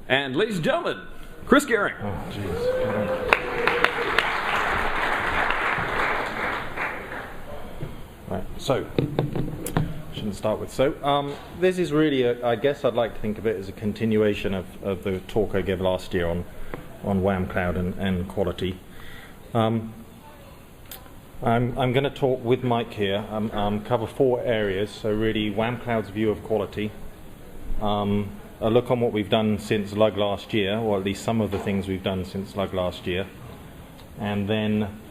And ladies and gentlemen, Chris Gehring. Oh, jeez. Right, so, shouldn't start with so. This is really, I guess I'd like to think of it as a continuation of the talk I gave last year on Whamcloud and quality. I'm going to talk with Mike here, cover 4 areas, so really Whamcloud's view of quality, a look on what we've done since LUG last year, or at least some of the things we've done since LUG last year, and then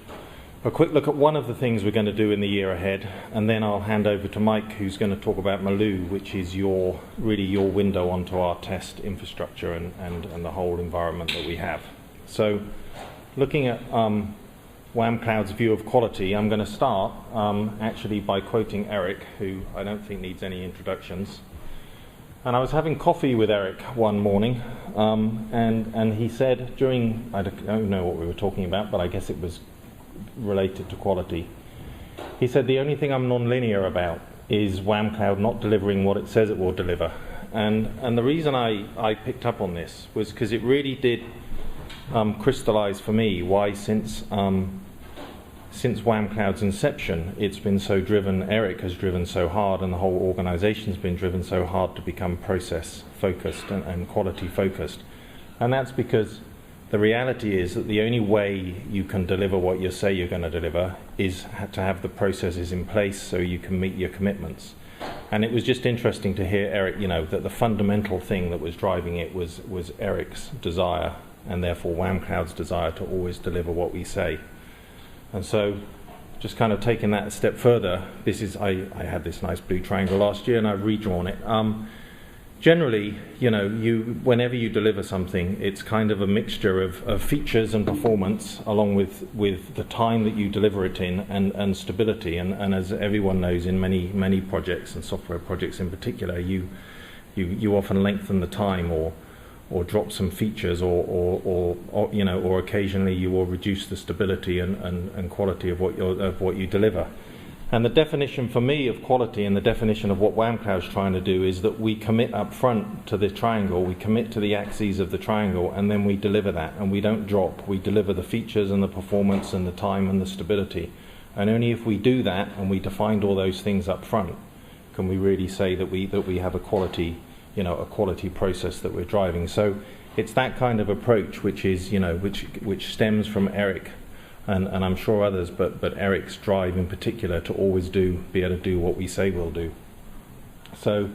a quick look at one of the things we're going to do in the year ahead, and then I'll hand over to Mike, who's going to talk about LUG, which is really your window onto our test infrastructure and the whole environment that we have. So, looking at Whamcloud's view of quality, I'm going to start actually by quoting Eric, who I don't think needs any introductions. And I was having coffee with Eric one morning, and he said during, I don't know what we were talking about, but I guess it was related to quality. He said, the only thing I'm non-linear about is Whamcloud not delivering what it says it will deliver. And the reason I picked up on this was because it really did crystallize for me why since Whamcloud's inception it's been so driven, Eric has driven so hard, and the whole organization's been driven so hard to become process focused and quality focused. And that's because the reality is that the only way you can deliver what you say you're going to deliver is to have the processes in place so you can meet your commitments. And it was just interesting to hear Eric, that the fundamental thing that was driving it was Eric's desire, and therefore Whamcloud's desire to always deliver what we say. And so, just kind of taking that a step further, I had this nice blue triangle last year and I've redrawn it. Generally, whenever you deliver something, it's kind of a mixture of features and performance, along with the time that you deliver it in, and stability. And as everyone knows, in many projects, and software projects in particular, you often lengthen the time or drop some features, or occasionally you will reduce the stability and quality of what you deliver. And the definition for me of quality, and the definition of what Whamcloud's trying to do, is that we commit up front to the triangle, we commit to the axes of the triangle, and then we deliver that, and we don't drop. We deliver the features and the performance and the time and the stability. And only if we do that, and we defined all those things up front, can we really say that we have a quality process that we're driving. So it's that kind of approach which is, which stems from Eric, and I'm sure others, but Eric's drive in particular to always be able to do what we say we'll do. So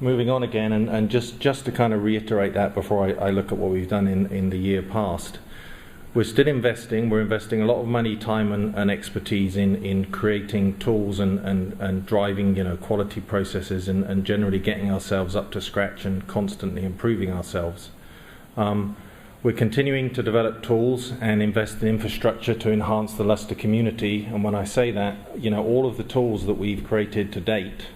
moving on again, and just to kind of reiterate that before I look at what we've done in the year past, we're still investing. We're investing a lot of money, time and expertise in creating tools and driving quality processes and generally getting ourselves up to scratch and constantly improving ourselves. We're continuing to develop tools and invest in infrastructure to enhance the Lustre community. And when I say that, all of the tools that we've created to date,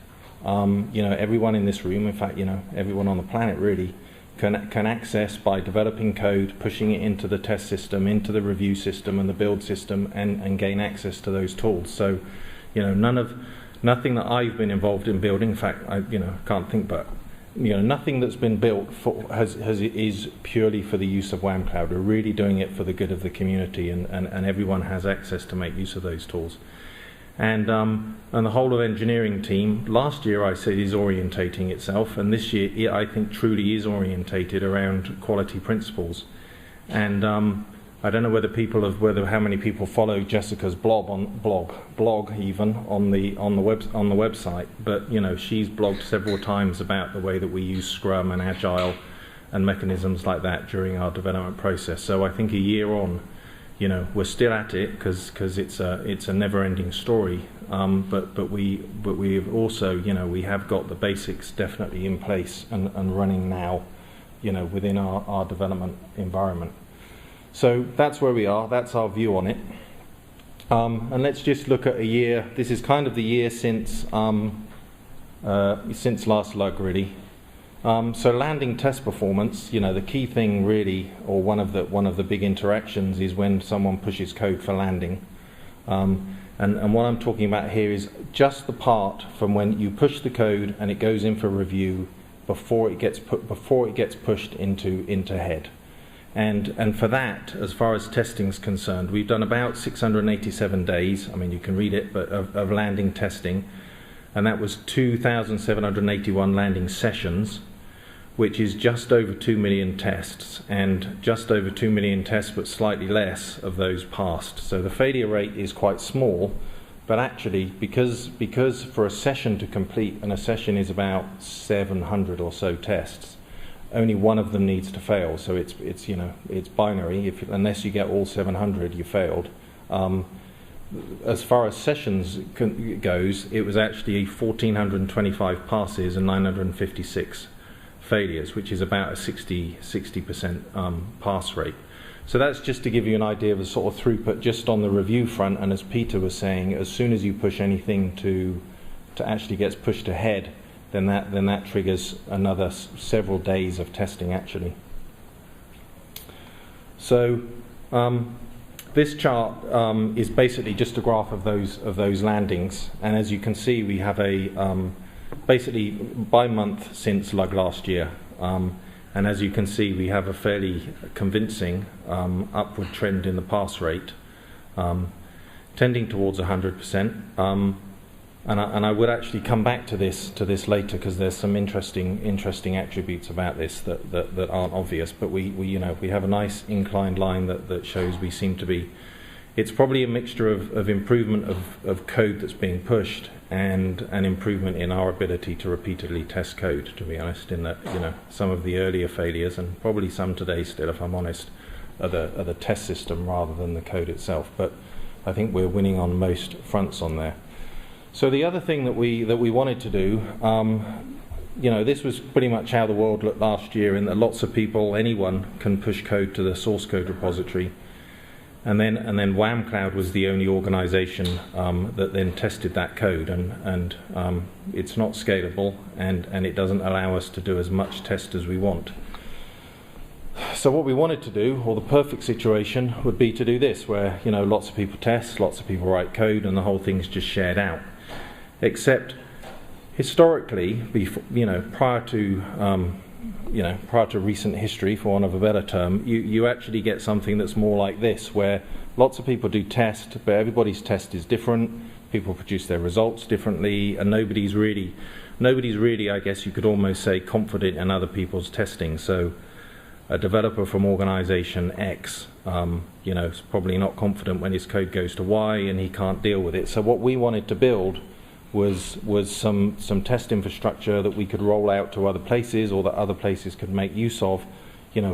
everyone in this room, in fact, everyone on the planet really, can access by developing code, pushing it into the test system, into the review system and the build system, and gain access to those tools. So, nothing that I've been involved in building, in fact, I can't think, but nothing that's been built is purely for the use of Whamcloud. We're really doing it for the good of the community, and everyone has access to make use of those tools. And the whole of engineering team, last year I said is orientating itself, and this year it, I think, truly is orientated around quality principles. And I don't know how many people follow Jessica's blog even on the website, but she's blogged several times about the way that we use Scrum and Agile and mechanisms like that during our development process. So I think a year on, we're still at it because it's a never-ending story. But we have also, we have got the basics definitely in place and running now, within our development environment. So that's where we are. That's our view on it. And let's just look at a year. This is kind of the year since last LUG, really. So landing test performance, the key thing really, or one of the big interactions, is when someone pushes code for landing. And what I'm talking about here is just the part from when you push the code and it goes in for review before it gets pushed into head. And for that, as far as testing is concerned, we've done about 687 days, I mean you can read it, but of landing testing, and that was 2,781 landing sessions, which is just over 2 million tests, and just over 2 million tests, but slightly less of those passed. So the failure rate is quite small, but actually, because for a session to complete, and a session is about 700 or so tests, only one of them needs to fail. So it's binary. Unless you get all 700, you failed. As far as sessions goes, it was actually 1,425 passes and 956 failures, which is about a 60% pass rate. So that's just to give you an idea of the sort of throughput just on the review front. And as Peter was saying, as soon as you push anything to actually gets pushed ahead, then that triggers another several days of testing actually. So this chart is basically just a graph of those landings, and as you can see, we have a basically by month since LUG last year, and as you can see, we have a fairly convincing upward trend in the pass rate, tending towards 100%. And I would actually come back to this later, because there's some interesting attributes about this that aren't obvious. But we have a nice inclined line that shows we seem to be. It's probably a mixture of improvement of code that's being pushed and an improvement in our ability to repeatedly test code, to be honest, in that some of the earlier failures, and probably some today still, if I'm honest, are the test system rather than the code itself. But I think we're winning on most fronts on there. So the other thing that we wanted to do, this was pretty much how the world looked last year, in that lots of people, anyone can push code to the source code repository, and then Whamcloud was the only organisation that then tested that code, and it's not scalable, and it doesn't allow us to do as much test as we want. So what we wanted to do, or the perfect situation, would be to do this, where lots of people test, lots of people write code, and the whole thing's just shared out. Except historically, prior to recent history, for want of a better term, you actually get something that's more like this, where lots of people do test, but everybody's test is different. People produce their results differently, and nobody's really, I guess you could almost say, confident in other people's testing. So a developer from organisation X, is probably not confident when his code goes to Y, and he can't deal with it. So what we wanted to build was some test infrastructure that we could roll out to other places, or that other places could make use of,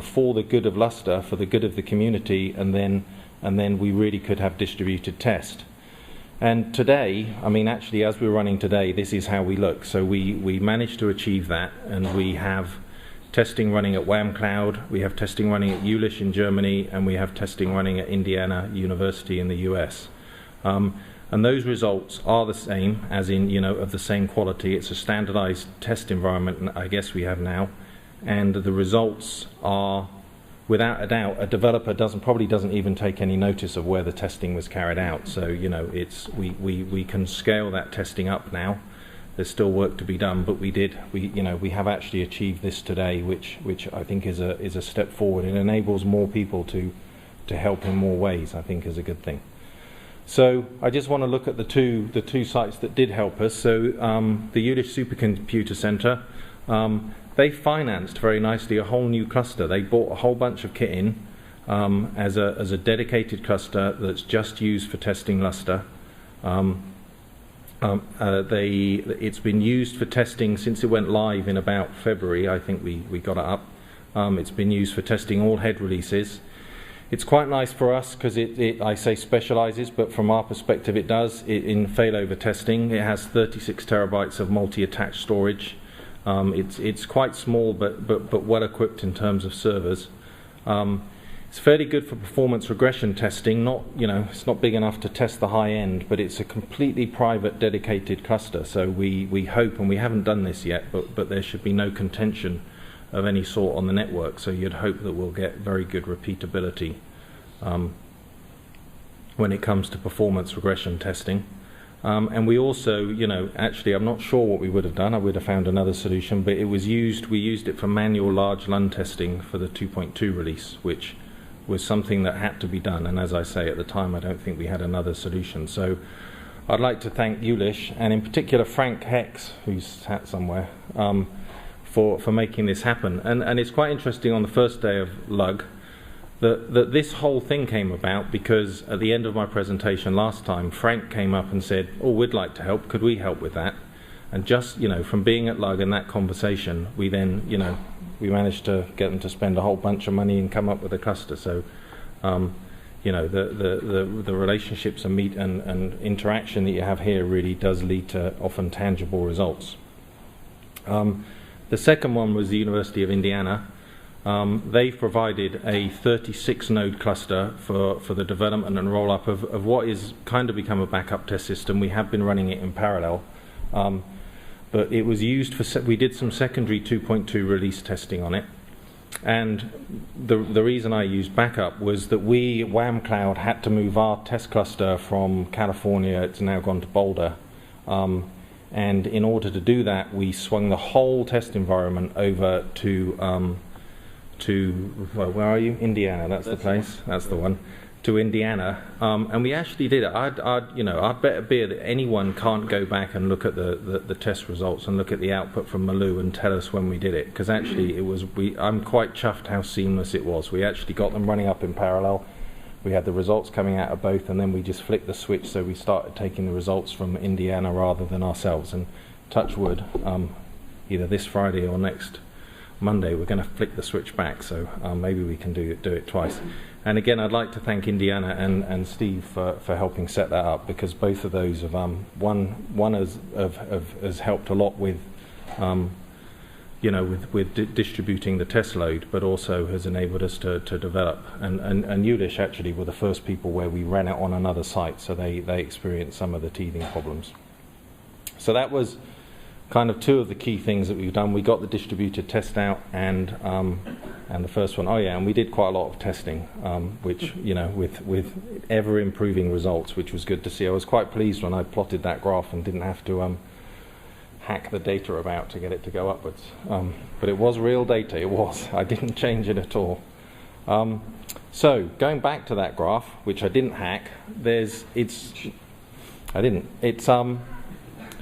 for the good of Lustre, for the good of the community, and then we really could have distributed test. And today, actually, as we're running today, this is how we look. So we managed to achieve that, and we have testing running at Whamcloud, we have testing running at LUG in Germany, and we have testing running at Indiana University in the US. And those results are the same, as in, of the same quality. It's a standardized test environment, I guess we have now, and the results are, without a doubt, a developer probably doesn't even take any notice of where the testing was carried out. So we can scale that testing up now. There's still work to be done, but we have actually achieved this today, which I think is a step forward. It enables more people to help in more ways. I think is a good thing. So I just want to look at the two sites that did help us. So the LUG Supercomputer Center, they financed very nicely a whole new cluster. They bought a whole bunch of kit in as a dedicated cluster that's just used for testing Lustre. It's been used for testing since it went live in about February. I think we got it up. It's been used for testing all head releases. It's quite nice for us because I say specializes, but from our perspective it does. In failover testing, it has 36 terabytes of multi-attached storage. It's quite small, but well equipped in terms of servers. It's fairly good for performance regression testing. It's not big enough to test the high end, but it's a completely private, dedicated cluster. So we hope, and we haven't done this yet, but there should be no contention of any sort on the network, so you'd hope that we'll get very good repeatability when it comes to performance regression testing. And we also, actually, I'm not sure what we would have done. I would have found another solution, but we used it for manual large LUN testing for the 2.2 release, which was something that had to be done. And as I say, at the time, I don't think we had another solution. So I'd like to thank Ulish, and in particular Frank Hex, who's sat somewhere, for making this happen. And it's quite interesting on the first day of LUG that this whole thing came about because at the end of my presentation last time, Frank came up and said, "Oh, we'd like to help. Could we help with that?" And just, from being at LUG and that conversation, we then, we managed to get them to spend a whole bunch of money and come up with a cluster. So, the relationships and interaction that you have here really does lead to often tangible results. The second one was the University of Indiana. They've provided a 36-node cluster for the development and roll-up of what is kind of become a backup test system. We have been running it in parallel, but it was used for, we did some secondary 2.2 release testing on it. And the reason I used backup was that we, Whamcloud, had to move our test cluster from California. It's now gone to Boulder. And in order to do that, we swung the whole test environment over to well, where are you? Indiana. That's the place. That's the one. To Indiana, and we actually did it. I'd bet a beer that anyone can't go back and look at the test results and look at the output from Malou and tell us when we did it, because actually it was. I'm quite chuffed how seamless it was. We actually got them running up in parallel. We had the results coming out of both, and then we just flicked the switch, so we started taking the results from Indiana rather than ourselves. And touch wood, either this Friday or next Monday, we're going to flick the switch back, so maybe we can do it twice. And again, I'd like to thank Indiana and Steve for helping set that up, because both of those have one has helped a lot with distributing the test load, but also has enabled us to develop. And Ulish actually were the first people where we ran it on another site, so they experienced some of the teething problems. So that was kind of two of the key things that we've done. We got the distributed test out, and the first one, and we did quite a lot of testing, which with ever improving results, which was good to see. I was quite pleased when I plotted that graph and didn't have to hack the data about to get it to go upwards. But it was real data. It was. I didn't change it at all. So going back to that graph, which I didn't hack,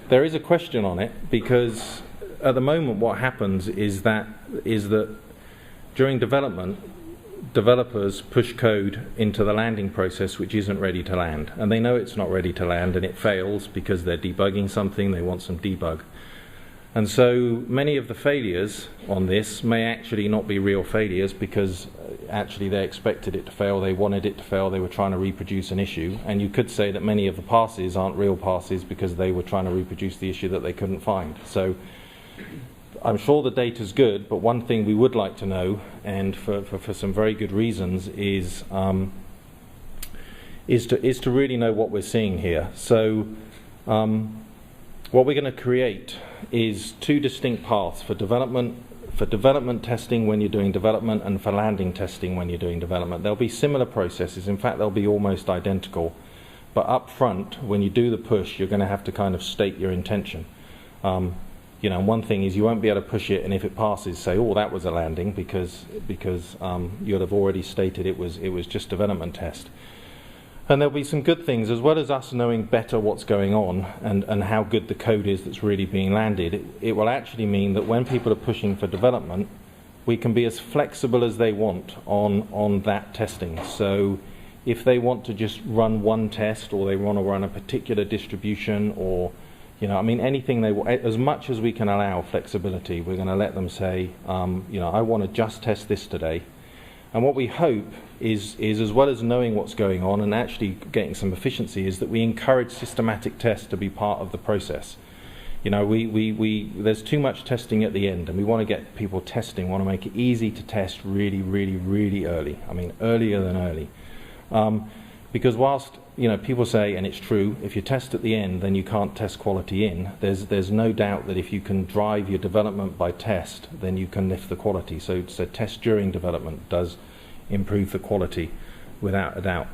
there is a question on it, because at the moment what happens is that during development, developers push code into the landing process which isn't ready to land, and they know it's not ready to land, and it fails because they're debugging something, they want some debug. And so many of the failures on this may actually not be real failures, because actually they expected it to fail, they wanted it to fail, they were trying to reproduce an issue. And you could say that many of the passes aren't real passes because they were trying to reproduce the issue that they couldn't find. So I'm sure the data's good, but one thing we would like to know, and for some very good reasons, is to really know what we're seeing here. So what we're going to create is two distinct paths for development testing when you're doing development, and for landing testing when you're doing development. There'll be similar processes. In fact, they'll be almost identical. But up front, when you do the push, you're going to have to kind of state your intention. One thing is you won't be able to push it, and if it passes, say, "Oh, that was a landing," because you'll have already stated it was just development test. And there'll be some good things, as well as us knowing better what's going on and how good the code is that's really being landed. It will actually mean that when people are pushing for development, we can be as flexible as they want on that testing. So if they want to just run one test, or they want to run a particular distribution, or anything they want, as much as we can allow flexibility, we're going to let them say, I want to just test this today. And what we hope is as well as knowing what's going on and actually getting some efficiency, is that we encourage systematic tests to be part of the process. There's too much testing at the end, and we want to get people testing, want to make it easy to test really, really, really early. I mean, earlier than early. Because whilst people say, and it's true, if you test at the end, then you can't test quality in. There's no doubt that if you can drive your development by test, then you can lift the quality. So test during development does improve the quality, without a doubt.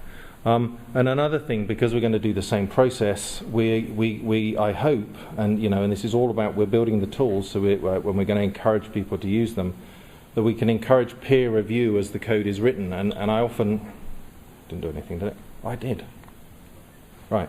And another thing, because we're going to do the same process, I hope, and and this is all about, we're building the tools, so when we're going to encourage people to use them, that we can encourage peer review as the code is written. And I often didn't do anything, did it? Oh, I did. Right.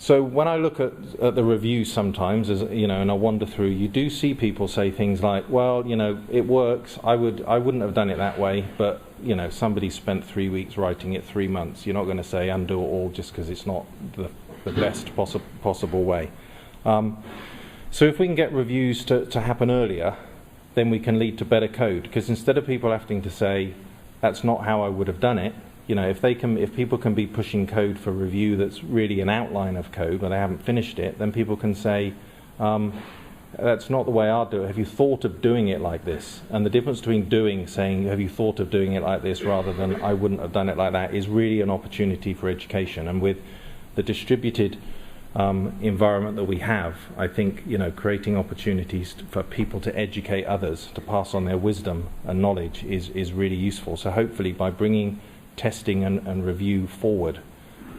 So when I look at the reviews sometimes, as and I wander through, you do see people say things like, well, it works. I wouldn't have done it that way, but somebody spent 3 weeks writing it, 3 months. You're not going to say undo it all just because it's not the best possible way. So if we can get reviews to happen earlier, then we can lead to better code. Because instead of people having to say, that's not how I would have done it, if people can be pushing code for review that's really an outline of code where they haven't finished it, then people can say, that's not the way I'll do it. Have you thought of doing it like this? And the difference between saying, have you thought of doing it like this, rather than I wouldn't have done it like that, is really an opportunity for education. And with the distributed environment that we have, I think creating opportunities for people to educate others, to pass on their wisdom and knowledge is really useful. So hopefully by bringing testing and review forward,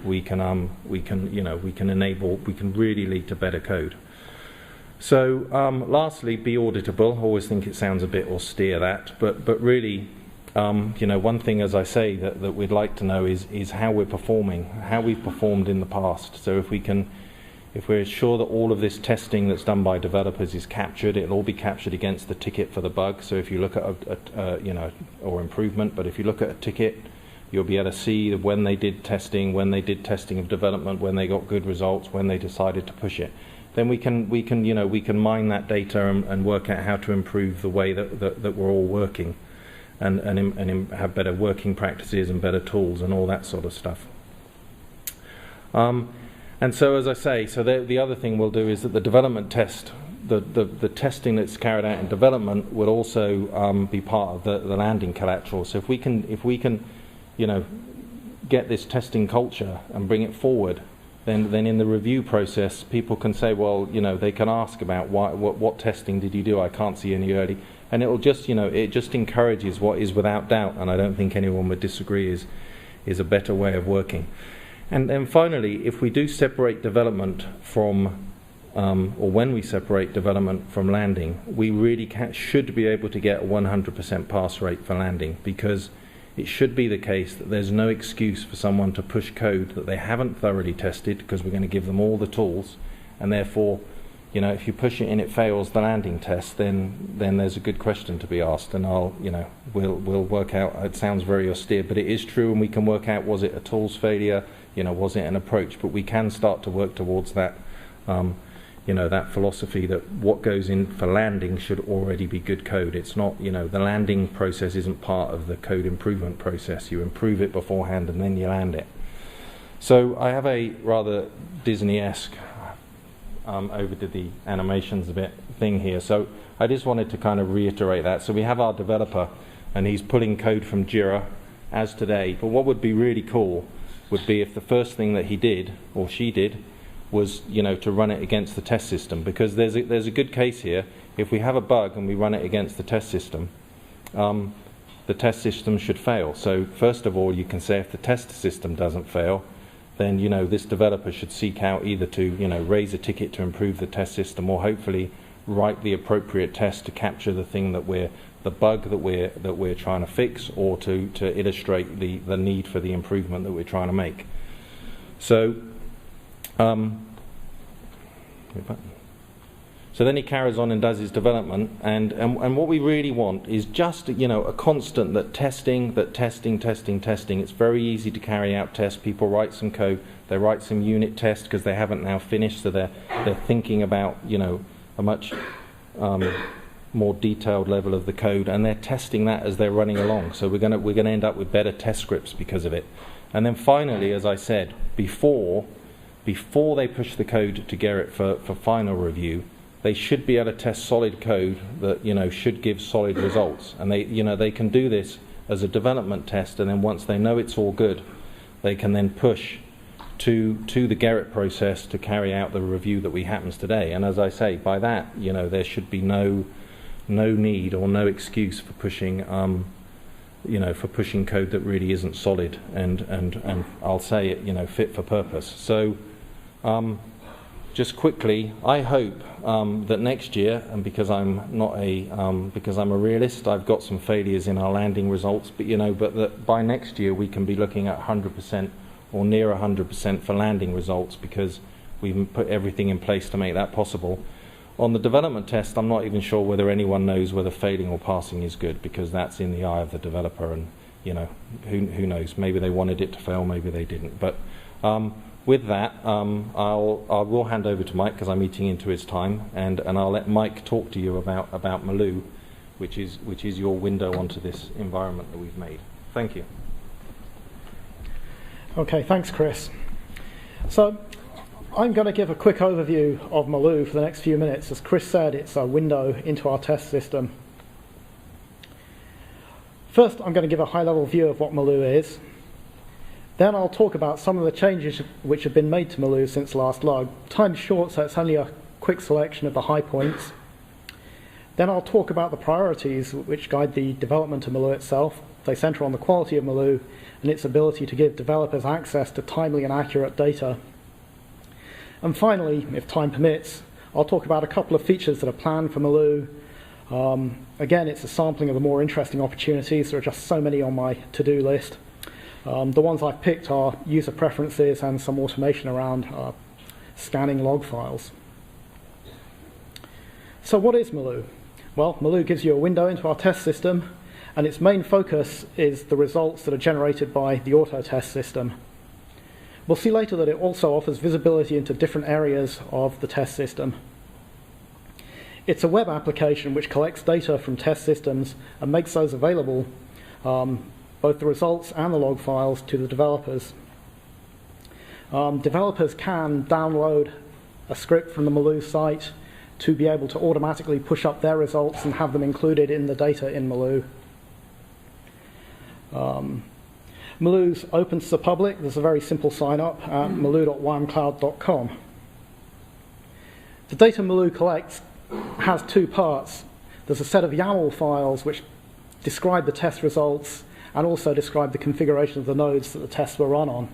we can really lead to better code. So lastly, be auditable. I always think it sounds a bit austere, that, but really, one thing, as I say, that we'd like to know is how we're performing, how we've performed in the past. So if we're sure that all of this testing that's done by developers is captured, it'll all be captured against the ticket for the bug. So if you look at or improvement, but if you look at a ticket, you'll be able to see when they did testing of development, when they got good results, when they decided to push it. Then we can mine that data and work out how to improve the way that we're all working, and have better working practices and better tools and all that sort of stuff. And so, as I say, the other thing we'll do is that the development test, the testing that's carried out in development, will also be part of the landing collateral. So if we can get this testing culture and bring it forward, then in the review process, people can say, well, they can ask about what testing did you do? I can't see any early, and it'll just it just encourages what is without doubt, and I don't think anyone would disagree, is a better way of working. And then finally, if we do separate development from or when we separate development from landing, we really should be able to get a 100% pass rate for landing, because it should be the case that there's no excuse for someone to push code that they haven't thoroughly tested, because we're going to give them all the tools, and therefore, if you push it and it fails the landing test, then there's a good question to be asked, and we'll work out. It sounds very austere, but it is true, and we can work out, was it a tools failure, was it an approach? But we can start to work towards that, that philosophy that what goes in for landing should already be good code. It's not, the landing process isn't part of the code improvement process. You improve it beforehand and then you land it. So I have a rather Disney-esque, overdid the animations a bit thing here. So I just wanted to kind of reiterate that. So we have our developer, and he's pulling code from Jira as today. But what would be really cool would be if the first thing that he did, or she did, was to run it against the test system, because there's a good case here. If we have a bug and we run it against the test system should fail. So first of all, you can say if the test system doesn't fail, then this developer should seek out either to raise a ticket to improve the test system, or hopefully write the appropriate test to capture the bug that we're trying to fix, or to illustrate the need for the improvement that we're trying to make. So so then he carries on and does his development, and what we really want is just a constant that testing. It's very easy to carry out tests. People write some code, they write some unit tests because they haven't now finished, so they're thinking about a much more detailed level of the code, and they're testing that as they're running along. So we're gonna end up with better test scripts because of it. And then finally, as I said before they push the code to Gerrit for final review, they should be able to test solid code that should give solid results. And they can do this as a development test, and then once they know it's all good, they can then push to the Gerrit process to carry out the review that we happens today. And as I say, by that there should be no no need or no excuse for pushing for pushing code that really isn't solid and I'll say it, fit for purpose. So just quickly, I hope that next year, and because I'm a realist, I've got some failures in our landing results, but that by next year we can be looking at 100% or near 100% for landing results, because we've put everything in place to make that possible. On the development test, I'm not even sure whether anyone knows whether failing or passing is good, because that's in the eye of the developer, and who knows? Maybe they wanted it to fail, maybe they didn't. But with that, I will hand over to Mike, because I'm eating into his time, and I'll let Mike talk to you about Maloo, which is your window onto this environment that we've made. Thank you. Okay, thanks, Chris. So I'm going to give a quick overview of Maloo for the next few minutes. As Chris said, it's a window into our test system. First, I'm going to give a high-level view of what Maloo is. Then I'll talk about some of the changes which have been made to Maloo since last LUG. Time's short, so it's only a quick selection of the high points. Then I'll talk about the priorities which guide the development of Maloo itself. They center on the quality of Maloo and its ability to give developers access to timely and accurate data. And finally, if time permits, I'll talk about a couple of features that are planned for Maloo. Again, it's a sampling of the more interesting opportunities. There are just so many on my to-do list. The ones I've picked are user preferences and some automation around scanning log files. So what is Maloo? Well, Maloo gives you a window into our test system, and its main focus is the results that are generated by the auto test system. We'll see later that it also offers visibility into different areas of the test system. It's a web application which collects data from test systems and makes those available, both the results and the log files, to the developers. Developers can download a script from the Maloo site to be able to automatically push up their results and have them included in the data in Maloo. Maloo's open to the public. There's a very simple sign-up at maloo.whamcloud.com. The data Maloo collects has two parts. There's a set of YAML files which describe the test results and also describe the configuration of the nodes that the tests were run on.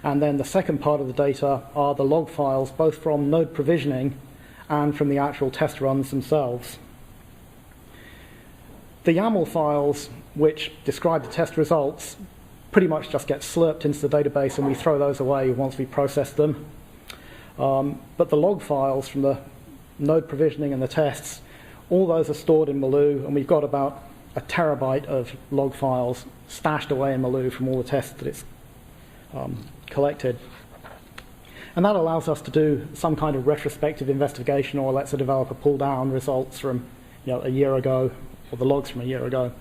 And then the second part of the data are the log files, both from node provisioning and from the actual test runs themselves. The YAML files, which describe the test results, pretty much just get slurped into the database, and we throw those away once we process them. But the log files from the node provisioning and the tests, all those are stored in Maloo, and we've got about 1 terabyte of log files stashed away in Maloo from all the tests that it's collected. And that allows us to do some kind of retrospective investigation, or lets a developer pull down results from a year ago, or the logs from a year ago.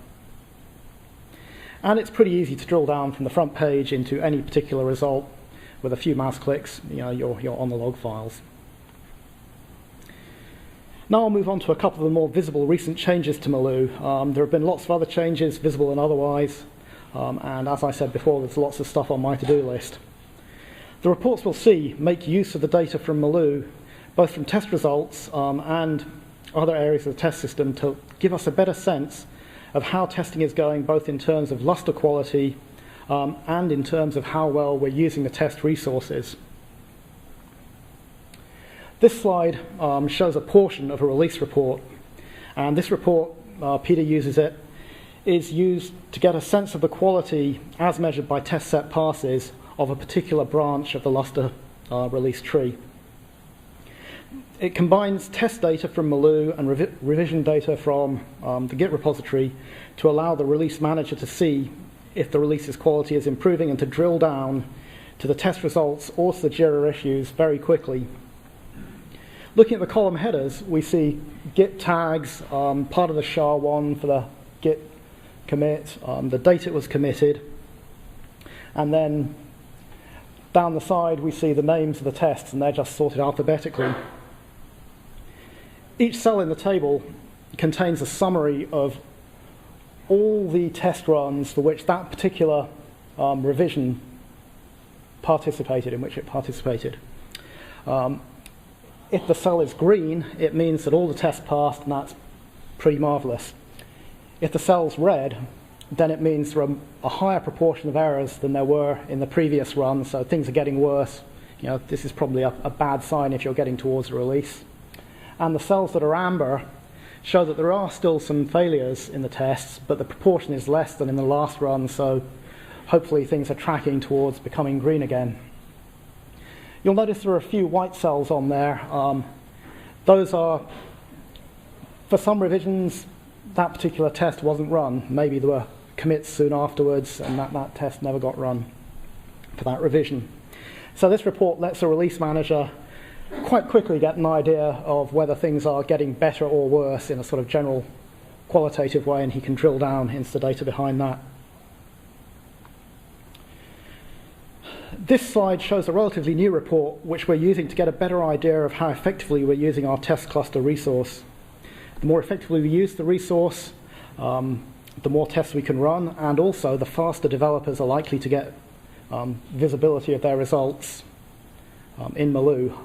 And it's pretty easy to drill down from the front page into any particular result with a few mouse clicks. You're on the log files. Now I'll move on to a couple of the more visible recent changes to Maloo. There have been lots of other changes, visible and otherwise, and as I said before, there's lots of stuff on my to-do list. The reports we'll see make use of the data from Maloo, both from test results and other areas of the test system, to give us a better sense of how testing is going, both in terms of lustre quality and in terms of how well we're using the test resources. This slide shows a portion of a release report, and this report, Peter uses it, is used to get a sense of the quality as measured by test set passes of a particular branch of the Lustre release tree. It combines test data from Maloo and revision data from the Git repository to allow the release manager to see if the release's quality is improving and to drill down to the test results or to the Jira issues very quickly. Looking at the column headers, we see Git tags, part of the SHA-1 for the Git commit, the date it was committed, and then down the side we see the names of the tests, and they're just sorted alphabetically. Each cell in the table contains a summary of all the test runs for which that particular revision participated, in which it participated. If the cell is green, it means that all the tests passed, and that's pretty marvelous. If the cell's red, then it means there are a higher proportion of errors than there were in the previous run, so things are getting worse. This is probably a bad sign if you're getting towards a release. And the cells that are amber show that there are still some failures in the tests, but the proportion is less than in the last run, so hopefully things are tracking towards becoming green again. You'll notice there are a few white cells on there. Those are, for some revisions, that particular test wasn't run. Maybe there were commits soon afterwards, and that test never got run for that revision. So this report lets the release manager quite quickly get an idea of whether things are getting better or worse in a sort of general qualitative way, and he can drill down into the data behind that. This slide shows a relatively new report which we're using to get a better idea of how effectively we're using our test cluster resource. The more effectively we use the resource, the more tests we can run, and also the faster developers are likely to get visibility of their results in Maloo.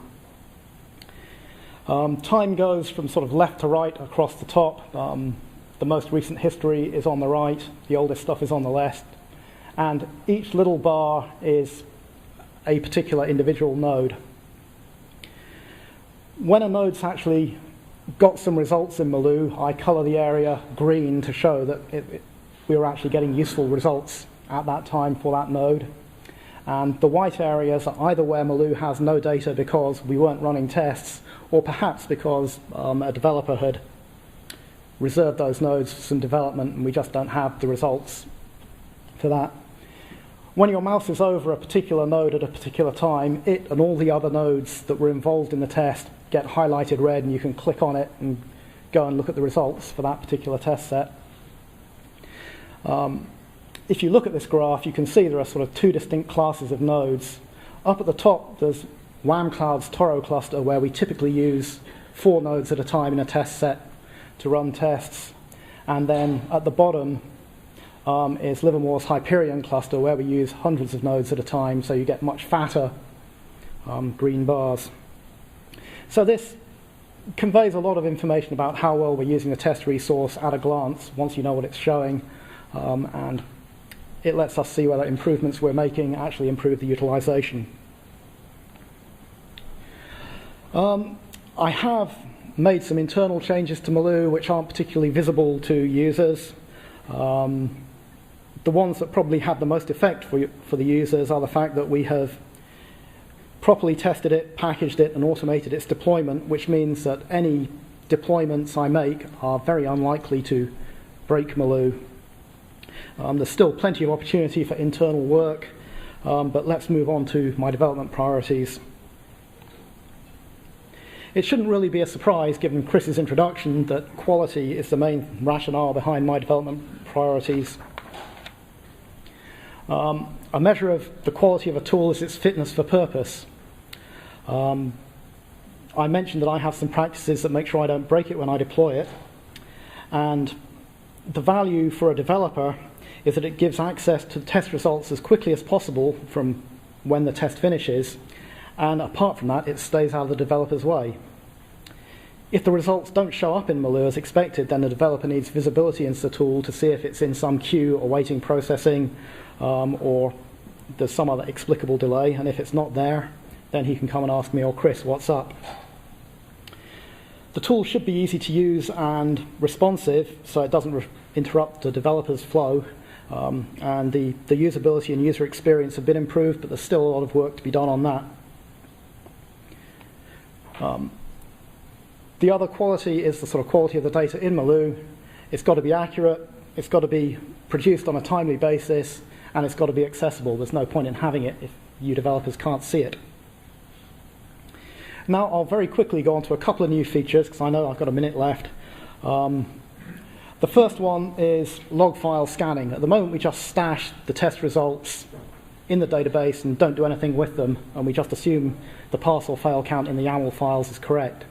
Time goes from sort of left to right across the top. The most recent history is on the right, the oldest stuff is on the left, and each little bar is a particular individual node. When a node's actually got some results in Maloo, I colour the area green to show that we were actually getting useful results at that time for that node. And the white areas are either where Maloo has no data because we weren't running tests, or perhaps because a developer had reserved those nodes for some development and we just don't have the results for that. When your mouse is over a particular node at a particular time, it and all the other nodes that were involved in the test get highlighted red, and you can click on it and go and look at the results for that particular test set. If you look at this graph, you can see there are sort of two distinct classes of nodes. Up at the top, there's Whamcloud's Toro cluster, where we typically use 4 nodes at a time in a test set to run tests. And then at the bottom is Livermore's Hyperion cluster, where we use hundreds of nodes at a time, so you get much fatter green bars. So this conveys a lot of information about how well we're using the test resource at a glance, once you know what it's showing, and it lets us see whether improvements we're making actually improve the utilization. I have made some internal changes to Maloo which aren't particularly visible to users. The ones that probably have the most effect for the users are the fact that we have properly tested it, packaged it, and automated its deployment, which means that any deployments I make are very unlikely to break Maloo. There's still plenty of opportunity for internal work, but let's move on to my development priorities. It shouldn't really be a surprise, given Chris's introduction, that quality is the main rationale behind my development priorities. A measure of the quality of a tool is its fitness for purpose. I mentioned that I have some practices that make sure I don't break it when I deploy it, and the value for a developer is that it gives access to the test results as quickly as possible from when the test finishes, and apart from that, it stays out of the developer's way. If the results don't show up in Maloo as expected, then the developer needs visibility into the tool to see if it's in some queue awaiting processing, or there's some other explicable delay, and if it's not there, then he can come and ask me or Chris, what's up? The tool should be easy to use and responsive, so it doesn't interrupt the developer's flow, and the usability and user experience have been improved, but there's still a lot of work to be done on that. The other quality is the sort of quality of the data in Maloo. It's got to be accurate, it's got to be produced on a timely basis, and it's got to be accessible. There's no point in having it if you developers can't see it. Now I'll very quickly go on to a couple of new features, because I know I've got a minute left. The first one is log file scanning. At the moment we just stash the test results in the database and don't do anything with them, and we just assume the pass or fail count in the YAML files is correct.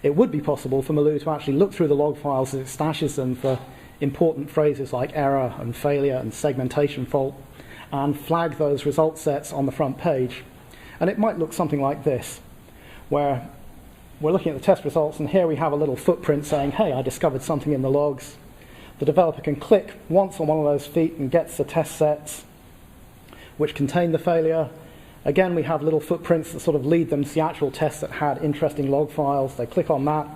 It would be possible for Maloo to actually look through the log files as it stashes them for important phrases like error and failure and segmentation fault, and flag those result sets on the front page. And it might look something like this, where we're looking at the test results, and here we have a little footprint saying, hey, I discovered something in the logs. The developer can click once on one of those feet and gets the test sets which contain the failure. Again, we have little footprints that sort of lead them to the actual tests that had interesting log files. They click on that,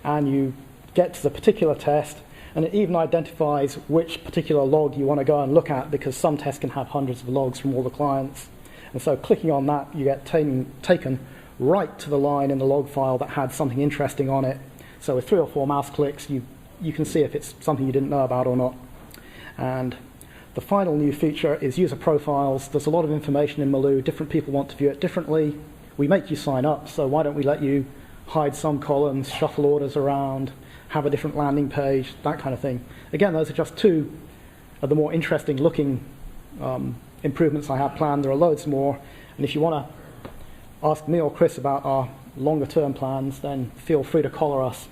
and you get to the particular test, and it even identifies which particular log you want to go and look at, because some tests can have hundreds of logs from all the clients. And so clicking on that, you get taken right to the line in the log file that had something interesting on it. So with 3 or 4 mouse clicks, you can see if it's something you didn't know about or not. And the final new feature is user profiles. There's a lot of information in Maloo. Different people want to view it differently. We make you sign up, so why don't we let you hide some columns, shuffle orders around, have a different landing page, that kind of thing. Again, those are just 2 of the more interesting looking improvements I have planned. There are loads more, and if you want to ask me or Chris about our longer term plans, then feel free to collar us.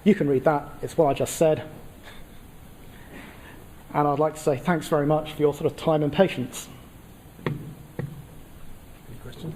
You can read that. It's what I just said. And I'd like to say thanks very much for your sort of time and patience. Any questions?